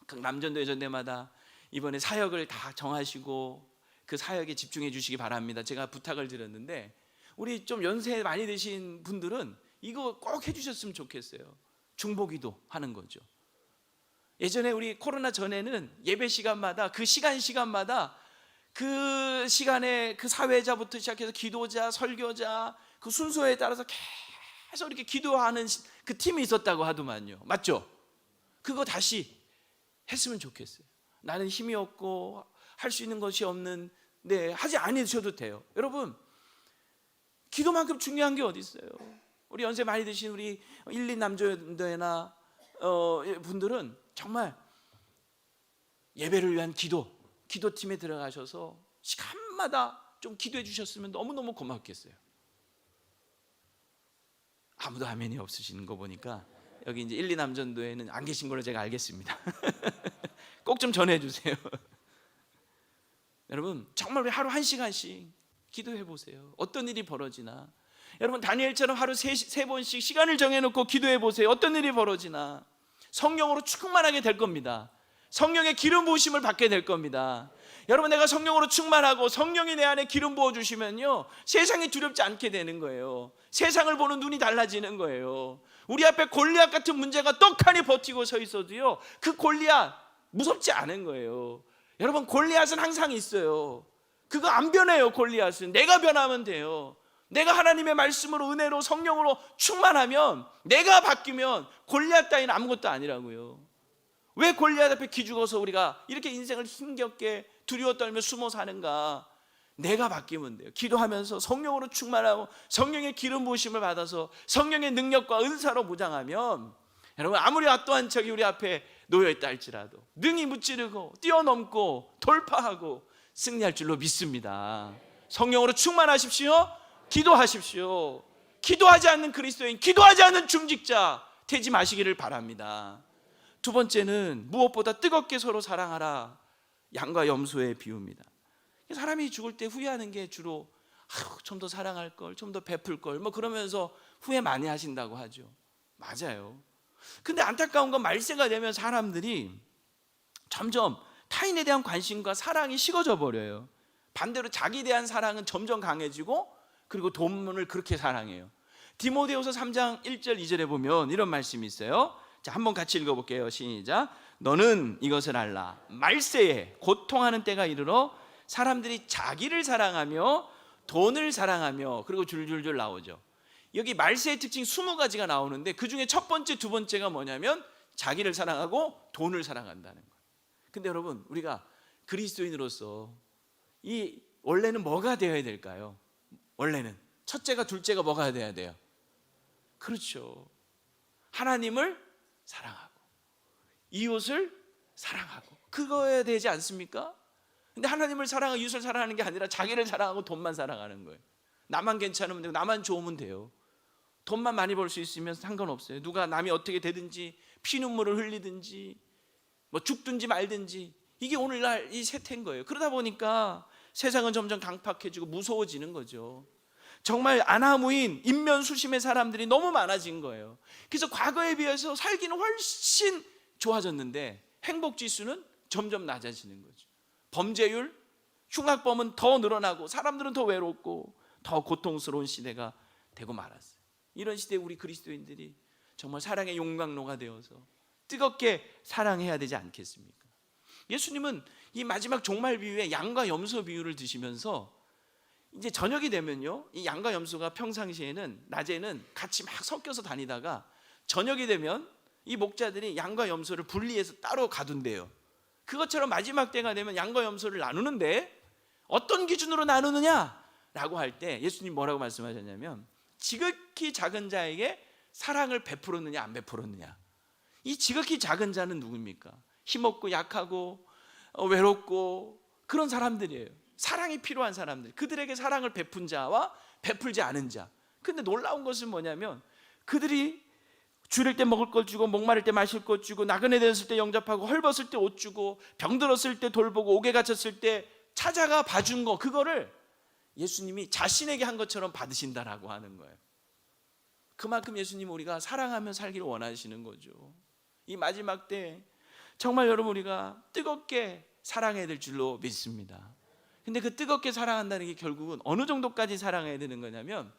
Speaker 1: 각 남전도 여전대마다 이번에 사역을 다 정하시고 그 사역에 집중해 주시기 바랍니다. 제가 부탁을 드렸는데 우리 좀 연세 많이 드신 분들은 이거 꼭 해주셨으면 좋겠어요. 중보기도 하는 거죠. 예전에 우리 코로나 전에는 예배 시간마다 그 시간마다 그 시간에 그 사회자부터 시작해서 기도자, 설교자 그 순서에 따라서 계속 이렇게 기도하는 그 팀이 있었다고 하더만요. 맞죠? 그거 다시 했으면 좋겠어요. 나는 힘이 없고 할 수 있는 것이 없는데 하지 않으셔도 돼요. 여러분, 기도만큼 중요한 게 어디 있어요? 우리 연세 많이 드신 우리 1, 2 남조연대나 분들은 정말 예배를 위한 기도팀에 들어가셔서 시간마다 좀 기도해 주셨으면 너무너무 고맙겠어요. 아무도 아멘이 없으시는 거 보니까 여기 이제 1, 2 남전도에는 안 계신 걸로 제가 알겠습니다. 꼭 좀 전해 주세요. 여러분, 정말 하루 1시간씩 기도해 보세요. 어떤 일이 벌어지나. 여러분, 다니엘처럼 하루 3번씩 시간을 정해놓고 기도해 보세요. 어떤 일이 벌어지나. 성령으로 충만하게 될 겁니다. 성령의 기름 부으심을 받게 될 겁니다. 여러분, 내가 성령으로 충만하고 성령이 내 안에 기름 부어주시면요, 세상이 두렵지 않게 되는 거예요. 세상을 보는 눈이 달라지는 거예요. 우리 앞에 골리앗 같은 문제가 떡하니 버티고 서 있어도요, 그 골리앗 무섭지 않은 거예요. 여러분, 골리앗은 항상 있어요. 그거 안 변해요. 골리앗은 내가 변하면 돼요. 내가 하나님의 말씀으로, 은혜로, 성령으로 충만하면, 내가 바뀌면 골리앗 따위는 아무것도 아니라고요. 왜 골리앗 앞에 기죽어서 우리가 이렇게 인생을 힘겹게 두려워 떨며 숨어 사는가? 내가 바뀌면 돼요. 기도하면서 성령으로 충만하고 성령의 기름 부으심을 받아서 성령의 능력과 은사로 무장하면, 여러분, 아무리 어떠한 적이 우리 앞에 놓여있다 할지라도 능히 무찌르고 뛰어넘고 돌파하고 승리할 줄로 믿습니다. 성령으로 충만하십시오. 기도하십시오. 기도하지 않는 그리스도인, 기도하지 않는 중직자 되지 마시기를 바랍니다. 두 번째는 무엇보다 뜨겁게 서로 사랑하라. 양과 염소의 비유입니다. 사람이 죽을 때 후회하는 게 주로 좀 더 사랑할 걸, 좀 더 베풀 걸, 뭐 그러면서 후회 많이 하신다고 하죠. 맞아요. 근데 안타까운 건 말세가 되면 사람들이 점점 타인에 대한 관심과 사랑이 식어져 버려요. 반대로 자기에 대한 사랑은 점점 강해지고, 그리고 돈을 그렇게 사랑해요. 디모데후서 3장 1절 2절에 보면 이런 말씀이 있어요. 자, 한번 같이 읽어볼게요. 시작. 너는 이것을 알라. 말세에 고통하는 때가 이르러 사람들이 자기를 사랑하며 돈을 사랑하며, 그리고 줄줄줄 나오죠. 여기 말세의 특징 20가지가 나오는데 그 중에 첫 번째, 두 번째가 뭐냐면 자기를 사랑하고 돈을 사랑한다는 거예요. 근데 여러분, 우리가 그리스도인으로서 이 원래는 뭐가 되어야 될까요? 원래는 첫째가 둘째가 뭐가 돼야 돼요? 그렇죠. 하나님을 사랑하고 이웃을 사랑하고, 그거야 되지 않습니까? 근데 하나님을 사랑하고 이웃을 사랑하는 게 아니라 자기를 사랑하고 돈만 사랑하는 거예요. 나만 괜찮으면 되고 나만 좋으면 돼요. 돈만 많이 벌 수 있으면 상관없어요. 누가 남이 어떻게 되든지 피눈물을 흘리든지 뭐 죽든지 말든지, 이게 오늘날 이 세태인 거예요. 그러다 보니까 세상은 점점 강팍해지고 무서워지는 거죠. 정말 아나무인 인면수심의 사람들이 너무 많아진 거예요. 그래서 과거에 비해서 살기는 훨씬 좋아졌는데 행복지수는 점점 낮아지는 거죠. 범죄율, 흉악범은 더 늘어나고 사람들은 더 외롭고 더 고통스러운 시대가 되고 말았어요. 이런 시대에 우리 그리스도인들이 정말 사랑의 용광로가 되어서 뜨겁게 사랑해야 되지 않겠습니까? 예수님은 이 마지막 종말 비유에 양과 염소 비유를 드시면서 이제 저녁이 되면요, 이 양과 염소가 평상시에는, 낮에는 같이 막 섞여서 다니다가 저녁이 되면 이 목자들이 양과 염소를 분리해서 따로 가둔대요. 그것처럼 마지막 때가 되면 양과 염소를 나누는데 어떤 기준으로 나누느냐라고 할 때 예수님 뭐라고 말씀하셨냐면, 지극히 작은 자에게 사랑을 베풀었느냐 안 베풀었느냐. 이 지극히 작은 자는 누구입니까? 힘없고 약하고 외롭고 그런 사람들이에요. 사랑이 필요한 사람들, 그들에게 사랑을 베푼 자와 베풀지 않은 자. 근데 놀라운 것은 뭐냐면, 그들이 줄일 때 먹을 걸 주고, 목마를 때 마실 것 주고, 나그네 되었을 때 영접하고, 헐벗을 때 옷 주고, 병들었을 때 돌보고, 옥에 갇혔을 때 찾아가 봐준 거, 그거를 예수님이 자신에게 한 것처럼 받으신다라고 하는 거예요. 그만큼 예수님은 우리가 사랑하며 살기를 원하시는 거죠. 이 마지막 때 정말 여러분 우리가 뜨겁게 사랑해야 될 줄로 믿습니다. 근데 그 뜨겁게 사랑한다는 게 결국은 어느 정도까지 사랑해야 되는 거냐면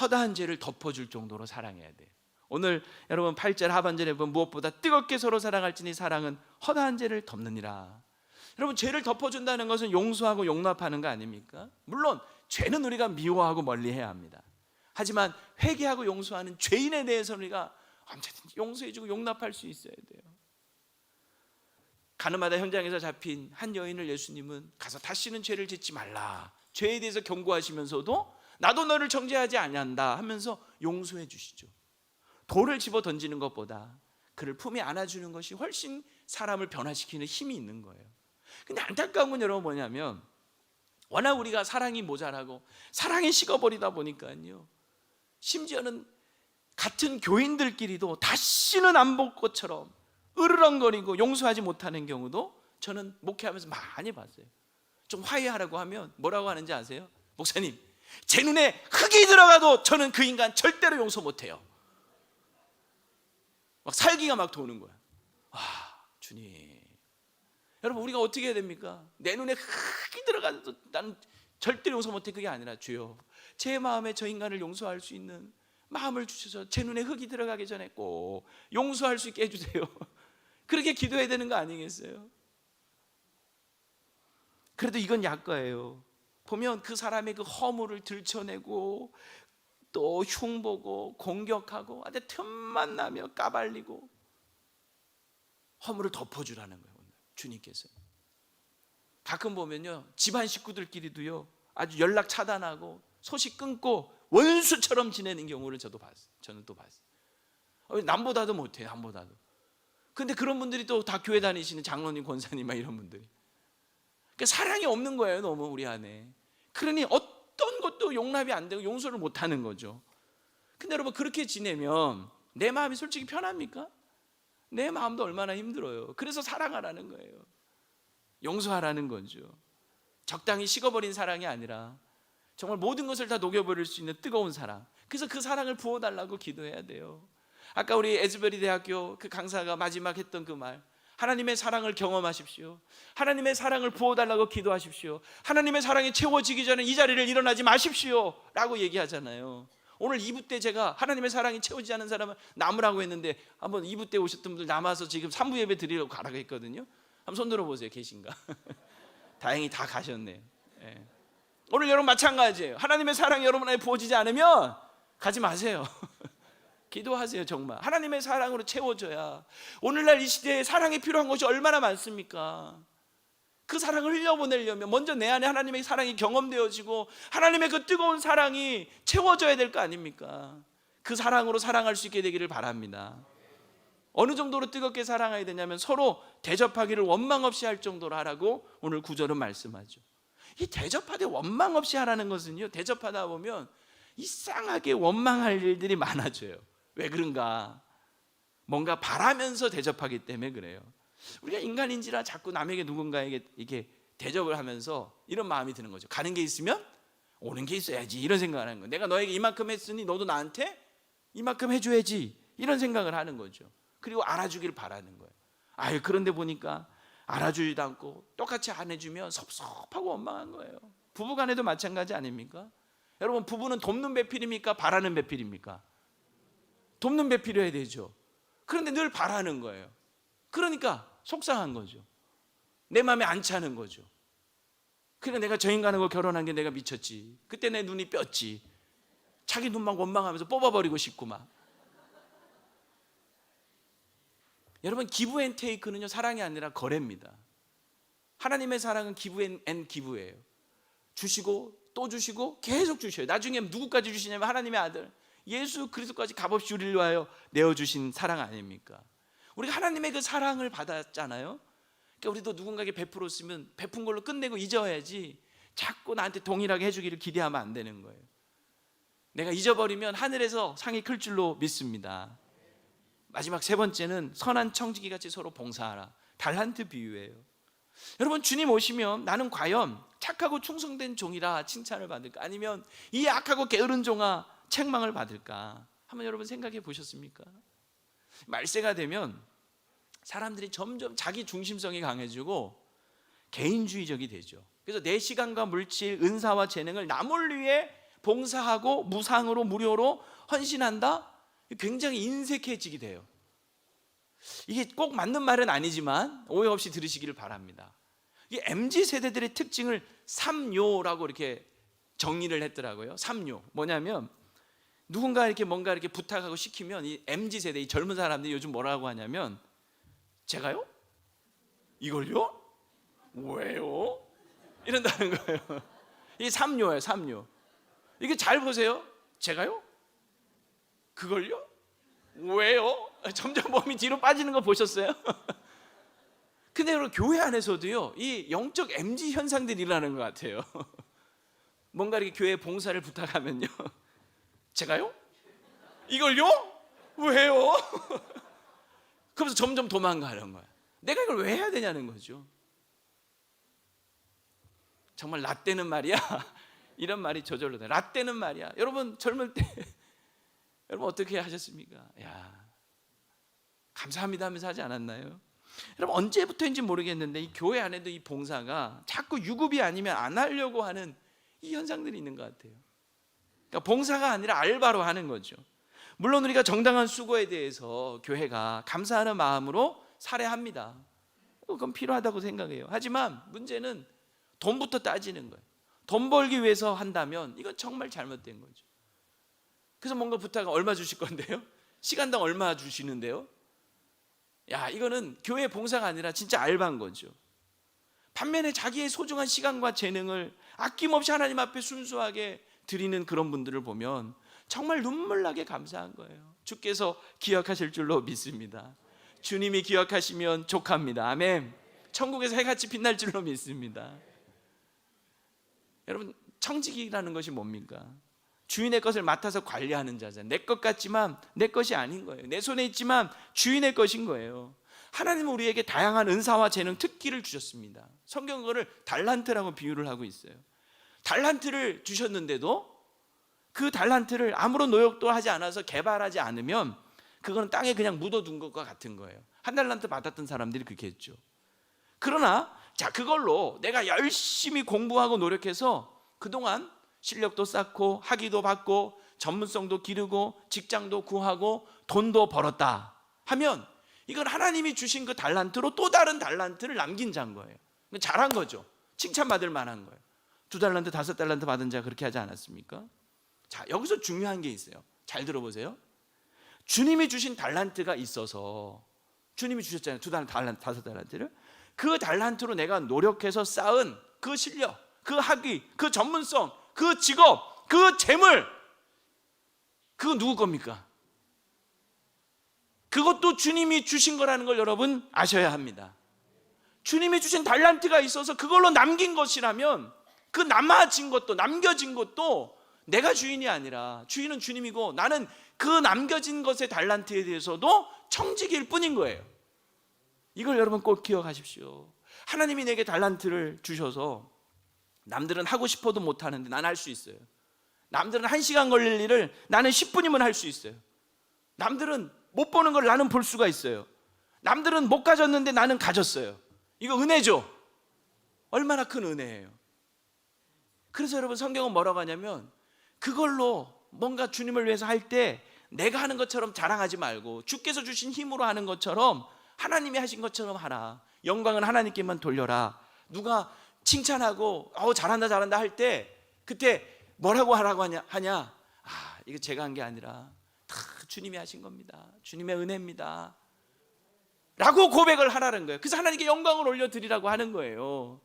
Speaker 1: 허다한 죄를 덮어줄 정도로 사랑해야 돼요. 오늘 여러분 8절 하반절에 보면 무엇보다 뜨겁게 서로 사랑할지니 사랑은 허다한 죄를 덮느니라. 여러분 죄를 덮어준다는 것은 용서하고 용납하는 거 아닙니까? 물론 죄는 우리가 미워하고 멀리해야 합니다. 하지만 회개하고 용서하는 죄인에 대해서는 우리가 언제든지 용서해주고 용납할 수 있어야 돼요. 가늠하다 현장에서 잡힌 한 여인을 예수님은 가서 다시는 죄를 짓지 말라, 죄에 대해서 경고하시면서도 나도 너를 정죄하지 아니한다 하면서 용서해 주시죠. 돌을 집어 던지는 것보다 그를 품에 안아주는 것이 훨씬 사람을 변화시키는 힘이 있는 거예요. 근데 안타까운 건 여러분 뭐냐면 워낙 우리가 사랑이 모자라고 사랑이 식어버리다 보니까요, 심지어는 같은 교인들끼리도 다시는 안 볼 것처럼 으르렁거리고 용서하지 못하는 경우도 저는 목회하면서 많이 봤어요. 좀 화해하라고 하면 뭐라고 하는지 아세요? 목사님, 제 눈에 흙이 들어가도 저는 그 인간 절대로 용서 못해요. 막 살기가 막 도는 거야. 주님, 여러분 우리가 어떻게 해야 됩니까? 내 눈에 흙이 들어가도 나는 절대로 용서 못해. 그게 아니라 주여, 제 마음에 저 인간을 용서할 수 있는 마음을 주셔서 제 눈에 흙이 들어가기 전에 꼭 용서할 수 있게 해주세요. 그렇게 기도해야 되는 거 아니겠어요? 그래도 이건 약과예요. 보면 그 사람의 그 허물을 들춰내고 또 흉보고 공격하고 아주 틈만 나며 까발리고 허물을 덮어주라는 거예요. 오늘 주님께서 가끔 보면요, 집안 식구들끼리도요 아주 연락 차단하고 소식 끊고 원수처럼 지내는 경우를 저는 또 봤어요. 남보다도 못해요. 남보다도. 근데 그런 분들이 또 다 교회 다니시는 장로님, 권사님 막 이런 분들이. 그러니까 사랑이 없는 거예요, 너무 우리 안에. 그러니 어떤 것도 용납이 안 되고 용서를 못 하는 거죠. 근데 여러분 그렇게 지내면 내 마음이 솔직히 편합니까? 내 마음도 얼마나 힘들어요. 그래서 사랑하라는 거예요. 용서하라는 거죠. 적당히 식어버린 사랑이 아니라 정말 모든 것을 다 녹여버릴 수 있는 뜨거운 사랑. 그래서 그 사랑을 부어달라고 기도해야 돼요. 아까 우리 에즈베리 대학교 그 강사가 마지막 했던 그 말, 하나님의 사랑을 경험하십시오. 하나님의 사랑을 부어달라고 기도하십시오. 하나님의 사랑이 채워지기 전에 이 자리를 일어나지 마십시오 라고 얘기하잖아요. 오늘 2부 때 제가 하나님의 사랑이 채워지지 않은 사람은 남으라고 했는데 한번 2부 때 오셨던 분들 남아서 지금 3부 예배 드리려고 가라고 했거든요. 한번 손 들어보세요. 계신가? 다행히 다 가셨네요. 네. 오늘 여러분 마찬가지예요. 하나님의 사랑이 여러분 안에 부어지지 않으면 가지 마세요. 기도하세요. 정말 하나님의 사랑으로 채워져야. 오늘날 이 시대에 사랑이 필요한 것이 얼마나 많습니까? 그 사랑을 흘려보내려면 먼저 내 안에 하나님의 사랑이 경험되어지고 하나님의 그 뜨거운 사랑이 채워져야 될 거 아닙니까? 그 사랑으로 사랑할 수 있게 되기를 바랍니다. 어느 정도로 뜨겁게 사랑해야 되냐면 서로 대접하기를 원망 없이 할 정도로 하라고 오늘 구절은 말씀하죠. 이 대접하되 원망 없이 하라는 것은요, 대접하다 보면 이상하게 원망할 일들이 많아져요. 왜 그런가? 뭔가 바라면서 대접하기 때문에 그래요. 우리가 인간인지라 자꾸 남에게 누군가에게 이렇게 대접을 하면서 이런 마음이 드는 거죠. 가는 게 있으면 오는 게 있어야지, 이런 생각을 하는 거예요. 내가 너에게 이만큼 했으니 너도 나한테 이만큼 해줘야지, 이런 생각을 하는 거죠. 그리고 알아주길 바라는 거예요. 그런데 보니까 알아주지도 않고 똑같이 안 해주면 섭섭하고 원망한 거예요. 부부간에도 마찬가지 아닙니까? 여러분, 부부는 돕는 배필입니까? 바라는 배필입니까? 돕는 배필이어야 되죠. 그런데 늘 바라는 거예요. 그러니까 속상한 거죠. 내 마음에 안 차는 거죠. 그래, 내가 저 인간하고 결혼한 게 내가 미쳤지. 그때 내 눈이 뼈지. 자기 눈만 원망하면서 뽑아버리고 싶고 막. 여러분, 기브 앤 테이크는요, 사랑이 아니라 거래입니다. 하나님의 사랑은 기브 앤 기브예요. 주시고 또 주시고 계속 주셔요. 나중에 누구까지 주시냐면 하나님의 아들 예수 그리스도까지 값없이 우리를 위하여 내어주신 사랑 아닙니까? 우리가 하나님의 그 사랑을 받았잖아요. 그러니까 우리도 누군가에게 베풀었으면 베푼 걸로 끝내고 잊어야지 자꾸 나한테 동일하게 해주기를 기대하면 안 되는 거예요. 내가 잊어버리면 하늘에서 상이 클 줄로 믿습니다. 마지막 세 번째는 선한 청지기 같이 서로 봉사하라. 달란트 비유예요. 여러분, 주님 오시면 나는 과연 착하고 충성된 종이라 칭찬을 받을까? 아니면 이 악하고 게으른 종아 책망을 받을까? 한번 여러분 생각해 보셨습니까? 말세가 되면 사람들이 점점 자기 중심성이 강해지고 개인주의적이 되죠. 그래서 내 시간과 물질, 은사와 재능을 남을 위해 봉사하고 무상으로 무료로 헌신한다? 굉장히 인색해지게 돼요. 이게 꼭 맞는 말은 아니지만 오해 없이 들으시기를 바랍니다. 이 MZ 세대들의 특징을 3요라고 이렇게 정리를 했더라고요. 3요. 뭐냐면 누군가 이렇게 뭔가 이렇게 부탁하고 시키면 이 MZ 세대, 이 젊은 사람들이 요즘 뭐라고 하냐면 제가요? 이걸요? 왜요? 이런다는 거예요. 이게 3요예요, 3요. 이게 잘 보세요. 제가요? 그걸요? 왜요? 점점 몸이 뒤로 빠지는 거 보셨어요? 근데 여러분 교회 안에서도요, 이 영적 MZ 현상들이 일어나는 것 같아요. 뭔가 이렇게 교회 봉사를 부탁하면요, 제가요? 이걸요? 왜요? 그러면서 점점 도망가는 거야. 내가 이걸 왜 해야 되냐는 거죠. 정말 라떼는 말이야. 이런 말이 저절로 돼. 라떼는 말이야. 여러분 젊을 때 여러분 어떻게 하셨습니까? 야, 감사합니다 하면서 하지 않았나요? 여러분 언제부터인지 모르겠는데 이 교회 안에도 이 봉사가 자꾸 유급이 아니면 안 하려고 하는 이 현상들이 있는 것 같아요. 그러니까 봉사가 아니라 알바로 하는 거죠. 물론 우리가 정당한 수고에 대해서 교회가 감사하는 마음으로 살해합니다. 그건 필요하다고 생각해요. 하지만 문제는 돈부터 따지는 거예요. 돈 벌기 위해서 한다면 이건 정말 잘못된 거죠. 그래서 뭔가 부탁을 얼마 주실 건데요? 시간당 얼마 주시는데요? 야, 이거는 교회 봉사가 아니라 진짜 알바인 거죠. 반면에 자기의 소중한 시간과 재능을 아낌없이 하나님 앞에 순수하게 드리는 그런 분들을 보면 정말 눈물나게 감사한 거예요. 주께서 기억하실 줄로 믿습니다. 주님이 기억하시면 족합니다. 아멘. 천국에서 해같이 빛날 줄로 믿습니다. 여러분 청직이라는 것이 뭡니까? 주인의 것을 맡아서 관리하는 자잖아요. 내 것 같지만 내 것이 아닌 거예요. 내 손에 있지만 주인의 것인 거예요. 하나님은 우리에게 다양한 은사와 재능, 특기를 주셨습니다. 성경은 그거를 달란트라고 비유를 하고 있어요. 달란트를 주셨는데도 그 달란트를 아무런 노력도 하지 않아서 개발하지 않으면 그거는 땅에 그냥 묻어둔 것과 같은 거예요. 한 달란트 받았던 사람들이 그렇게 했죠. 그러나 자, 그걸로 내가 열심히 공부하고 노력해서 그동안 실력도 쌓고 학위도 받고 전문성도 기르고 직장도 구하고 돈도 벌었다 하면 이건 하나님이 주신 그 달란트로 또 다른 달란트를 남긴 자인 거예요. 잘한 거죠. 칭찬받을 만한 거예요. 2달란트, 5달란트 받은 자 그렇게 하지 않았습니까? 자, 여기서 중요한 게 있어요. 잘 들어보세요. 주님이 주신 달란트가 있어서 주님이 주셨잖아요. 2달란트, 5달란트를. 그 달란트로 내가 노력해서 쌓은 그 실력, 그 학위, 그 전문성, 그 직업, 그 재물, 그거 누구 겁니까? 그것도 주님이 주신 거라는 걸 여러분 아셔야 합니다. 주님이 주신 달란트가 있어서 그걸로 남긴 것이라면 그 남아진 것도, 남겨진 것도 내가 주인이 아니라 주인은 주님이고 나는 그 남겨진 것의 달란트에 대해서도 청직일 뿐인 거예요. 이걸 여러분 꼭 기억하십시오. 하나님이 내게 달란트를 주셔서 남들은 하고 싶어도 못하는데 난 할 수 있어요. 남들은 1시간 걸릴 일을 나는 10분이면 할 수 있어요. 남들은 못 보는 걸 나는 볼 수가 있어요. 남들은 못 가졌는데 나는 가졌어요. 이거 은혜죠. 얼마나 큰 은혜예요. 그래서 여러분 성경은 뭐라고 하냐면 그걸로 뭔가 주님을 위해서 할 때 내가 하는 것처럼 자랑하지 말고 주께서 주신 힘으로 하는 것처럼 하나님이 하신 것처럼 하라. 영광은 하나님께만 돌려라. 누가 칭찬하고 잘한다 잘한다 할 때 그때 뭐라고 하라고 하냐? 아, 이거 제가 한 게 아니라 다 주님이 하신 겁니다. 주님의 은혜입니다. 라고 고백을 하라는 거예요. 그래서 하나님께 영광을 올려드리라고 하는 거예요.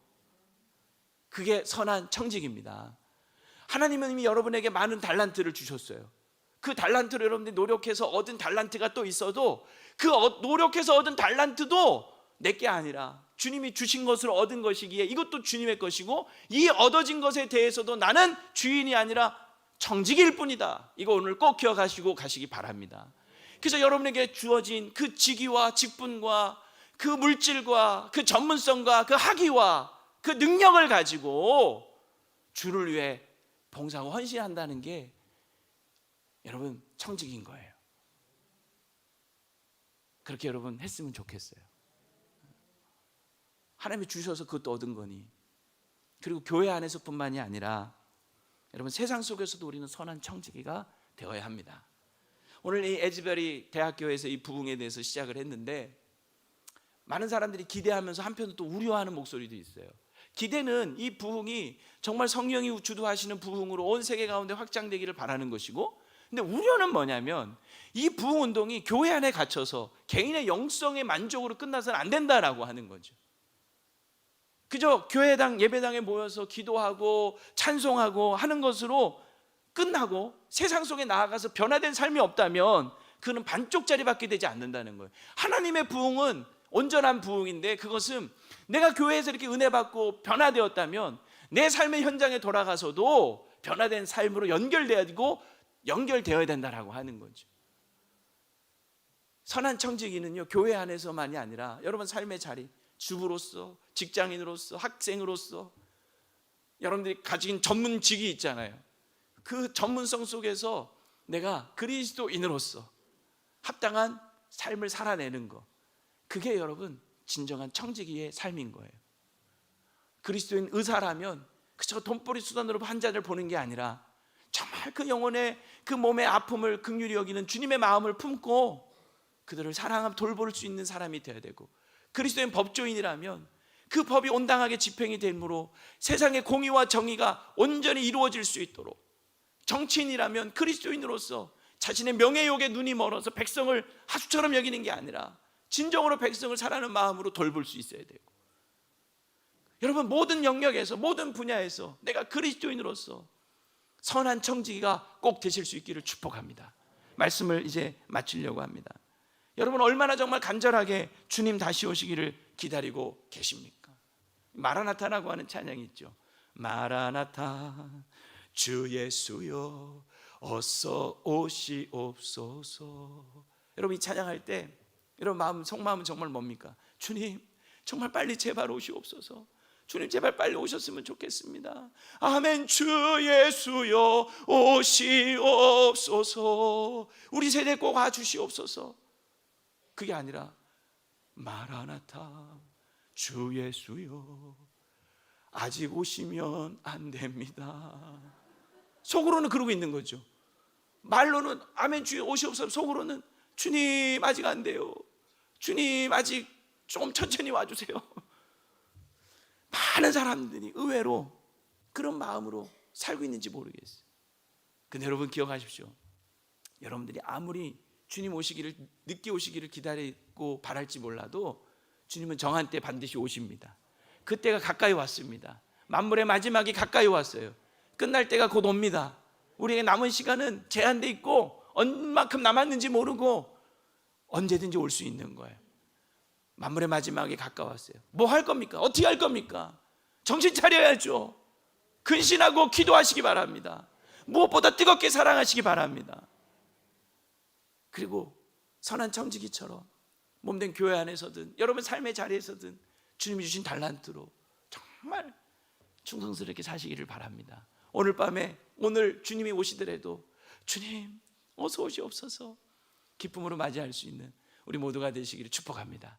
Speaker 1: 그게 선한 청직입니다. 하나님은 이미 여러분에게 많은 달란트를 주셨어요. 그 달란트로 여러분들이 노력해서 얻은 달란트가 또 있어도 그 노력해서 얻은 달란트도 내게 아니라 주님이 주신 것으로 얻은 것이기에 이것도 주님의 것이고 이 얻어진 것에 대해서도 나는 주인이 아니라 청직일 뿐이다. 이거 오늘 꼭 기억하시고 가시기 바랍니다. 그래서 여러분에게 주어진 그 직위와 직분과 그 물질과 그 전문성과 그 학위와 그 능력을 가지고 주를 위해 봉사하고 헌신한다는 게 여러분 청직인 거예요. 그렇게 여러분 했으면 좋겠어요. 하나님이 주셔서 그것도 얻은 거니. 그리고 교회 안에서뿐만이 아니라 여러분 세상 속에서도 우리는 선한 청지기가 되어야 합니다. 오늘 이 에즈베리 대학교에서 이 부흥에 대해서 시작을 했는데 많은 사람들이 기대하면서 한편으로 또 우려하는 목소리도 있어요. 기대는 이 부흥이 정말 성령이 주도하시는 부흥으로 온 세계 가운데 확장되기를 바라는 것이고, 근데 우려는 뭐냐면 이 부흥 운동이 교회 안에 갇혀서 개인의 영성의 만족으로 끝나서는 안 된다라고 하는 거죠. 그저 교회당 예배당에 모여서 기도하고 찬송하고 하는 것으로 끝나고 세상 속에 나아가서 변화된 삶이 없다면 그는 반쪽짜리밖에 되지 않는다는 거예요. 하나님의 부흥은 온전한 부흥인데, 그것은 내가 교회에서 이렇게 은혜 받고 변화되었다면 내 삶의 현장에 돌아가서도 변화된 삶으로 연결되어야 된다라고 하는 거죠. 선한 청지기는요, 교회 안에서만이 아니라 여러분 삶의 자리, 주부로서, 직장인으로서, 학생으로서 여러분들이 가진 전문직이 있잖아요. 그 전문성 속에서 내가 그리스도인으로서 합당한 삶을 살아내는 것, 그게 여러분 진정한 청지기의 삶인 거예요. 그리스도인 의사라면 그저 돈벌이 수단으로 환자를 보는 게 아니라 정말 그 영혼의 그 몸의 아픔을 긍휼히 여기는 주님의 마음을 품고 그들을 사랑하며 돌볼 수 있는 사람이 되어야 되고, 그리스도인 법조인이라면 그 법이 온당하게 집행이 되므로 세상의 공의와 정의가 온전히 이루어질 수 있도록, 정치인이라면 그리스도인으로서 자신의 명예욕에 눈이 멀어서 백성을 하수처럼 여기는 게 아니라 진정으로 백성을 사랑하는 마음으로 돌볼 수 있어야 되고, 여러분 모든 영역에서 모든 분야에서 내가 그리스도인으로서 선한 청지기가 꼭 되실 수 있기를 축복합니다. 말씀을 이제 마치려고 합니다. 여러분 얼마나 정말 간절하게 주님 다시 오시기를 기다리고 계십니까? 마라나타라고 하는 찬양이 있죠. 마라나타 주 예수여 어서 오시옵소서. 여러분 이 찬양할 때 여러분 속마음은 정말 뭡니까? 주님 정말 빨리 제발 오시옵소서. 주님 제발 빨리 오셨으면 좋겠습니다. 아멘. 주 예수여 오시옵소서. 우리 세대 꼭 와주시옵소서. 그게 아니라 마라나타 주 예수여 아직 오시면 안 됩니다. 속으로는 그러고 있는 거죠. 말로는 아멘 주 오시옵소서, 속으로는 주님 아직 안 돼요. 주님 아직 좀 천천히 와주세요. 많은 사람들이 의외로 그런 마음으로 살고 있는지 모르겠어요. 근데 여러분 기억하십시오. 여러분들이 아무리 주님 오시기를 늦게 오시기를 기다리고 바랄지 몰라도 주님은 정한 때 반드시 오십니다. 그때가 가까이 왔습니다. 만물의 마지막이 가까이 왔어요. 끝날 때가 곧 옵니다. 우리에게 남은 시간은 제한돼 있고 얼마큼 남았는지 모르고 언제든지 올 수 있는 거예요. 만물의 마지막이 가까웠어요. 뭐 할 겁니까? 어떻게 할 겁니까? 정신 차려야죠. 근신하고 기도하시기 바랍니다. 무엇보다 뜨겁게 사랑하시기 바랍니다. 그리고 선한 청지기처럼 몸된 교회 안에서든 여러분 삶의 자리에서든 주님이 주신 달란트로 정말 충성스럽게 사시기를 바랍니다. 오늘 밤에 오늘 주님이 오시더라도 주님 어서 오시옵소서 기쁨으로 맞이할 수 있는 우리 모두가 되시기를 축복합니다.